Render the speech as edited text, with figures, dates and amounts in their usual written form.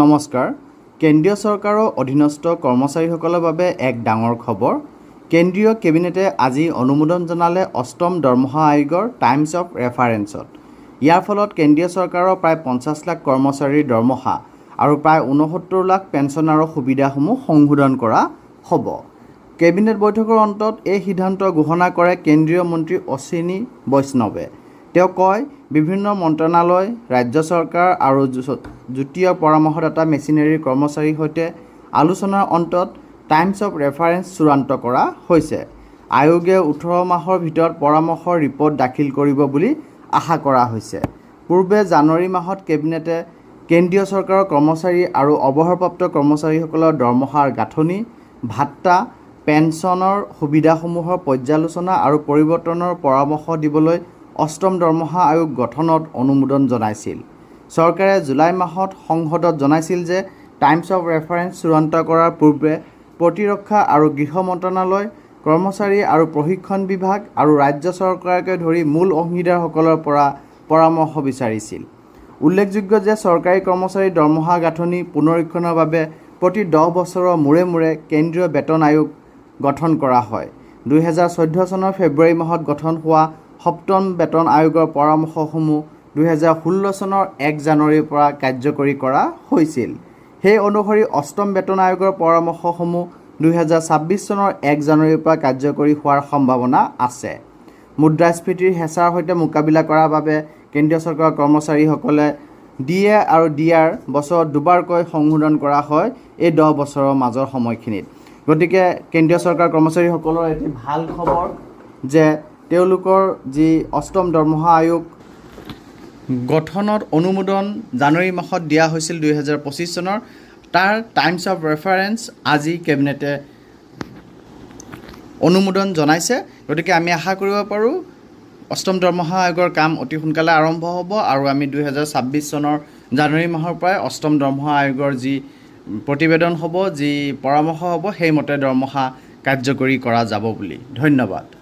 নমস্কাৰ। কেন্দ্ৰীয় চৰকাৰৰ অধীনস্থ কৰ্মচাৰীসকলৰ বাবে এক ডাঙৰ খবৰ। কেন্দ্ৰীয় কেবিনেটে আজি অনুমোদন জনালে অষ্টম দৰমহা আয়োগৰ টাইমছ অফ ৰেফাৰেন্সত। ইয়াৰ ফলত কেন্দ্ৰীয় চৰকাৰৰ প্ৰায় 50 লাখ কৰ্মচাৰীৰ দৰমহা আৰু প্ৰায় 69 লাখ পেঞ্চনাৰৰ সুবিধাসমূহ সংশোধন কৰা হ'ব। কেবিনেট বৈঠকৰ অন্তত এই সিদ্ধান্ত ঘোষণা কৰে কেন্দ্ৰীয় মন্ত্ৰী অশ্বিনী বৈষ্ণৱে। তেওঁ কয়, বিভিন্ন মন্ত্ৰণালয়, ৰাজ্য চৰকাৰ আৰু যুটীয় পৰামৰ্শদাতা মেচিনাৰীৰ কৰ্মচাৰীৰ সৈতে আলোচনাৰ অন্তত টাইমছ অফ ৰেফাৰেন্স চূড়ান্ত কৰা হৈছে। আয়োগে 18 মাহৰ ভিতৰত পৰামৰ্শৰ ৰিপৰ্ট দাখিল কৰিব বুলি আশা কৰা হৈছে। পূৰ্বে জানুৱাৰী মাহত কেবিনেটে কেন্দ্ৰীয় চৰকাৰৰ কৰ্মচাৰী আৰু অৱসৰপ্ৰাপ্ত কৰ্মচাৰীসকলৰ দৰমহাৰ গাঁথনি, ভাত্তা, পেন্সনৰ সুবিধাসমূহৰ পৰ্যালোচনা আৰু পৰিৱৰ্তনৰ পৰামৰ্শ দিবলৈ অষ্টম দৰমহা আয়োগ গঠনত অনুমোদন জনাইছিল। চৰকাৰে জুলাই মাহত সংসদত জনাইছিল যে টাইমছ অফ ৰেফাৰেন্স চূড়ান্ত কৰাৰ পূৰ্বে প্ৰতিৰক্ষা আৰু গৃহ মন্ত্ৰণালয়, কৰ্মচাৰী আৰু প্ৰশিক্ষণ বিভাগ আৰু ৰাজ্য চৰকাৰকে ধৰি মূল অংশীদাৰসকলৰ পৰা পৰামৰ্শ বিচাৰিছিল। উল্লেখযোগ্য যে চৰকাৰী কৰ্মচাৰীৰ দৰমহা গাঁথনি পুনৰীক্ষণৰ বাবে প্ৰতি 10 বছৰৰ মূৰে মূৰে কেন্দ্ৰীয় বেতন আয়োগ গঠন কৰা হয়। 2014 চনৰ ফেব্ৰুৱাৰী মাহত গঠন হোৱা সপ্তম বেতন আয়োগৰ পৰামৰ্শসমূহ 2016 চনৰ 1 জানুৱাৰীৰ পৰা কাৰ্যকৰী কৰা হৈছিল। সেই অনুসৰি অষ্টম বেতন আয়োগৰ পৰামৰ্শসমূহ 2026 চনৰ 1 জানুৱাৰীৰ পৰা কাৰ্যকৰী হোৱাৰ সম্ভাৱনা আছে। মুদ্ৰাস্ফীতিৰ হেঁচাৰ সৈতে মোকাবিলা কৰাৰ বাবে কেন্দ্ৰীয় চৰকাৰৰ কৰ্মচাৰীসকলে ডিএ আৰু ডিআৰ বছৰত দুবাৰকৈ সংশোধন কৰা হয় এই 10 বছৰৰ মাজৰ সময়খিনিত। গতিকে কেন্দ্ৰীয় চৰকাৰৰ কৰ্মচাৰীসকলৰ এটি ভাল খবৰ যে তেওঁলোকৰ যি অষ্টম দৰমহা আয়োগ গঠনত অনুমোদন জানুৱাৰী মাহত দিয়া হৈছিল 2025 চনৰ, তাৰ টাইমছ অফ ৰেফাৰেন্স আজি কেবিনেটে অনুমোদন জনাইছে। গতিকে আমি আশা কৰিব পাৰোঁ অষ্টম দৰমহা আয়োগৰ কাম অতি সোনকালে আৰম্ভ হ'ব আৰু আমি 2026 চনৰ জানুৱাৰী মাহৰ পৰাই অষ্টম দৰমহা আয়োগৰ যি প্ৰতিবেদন হ'ব, যি পৰামৰ্শ হ'ব, সেইমতে দৰমহা কাৰ্যকৰী কৰা যাব বুলি। ধন্যবাদ।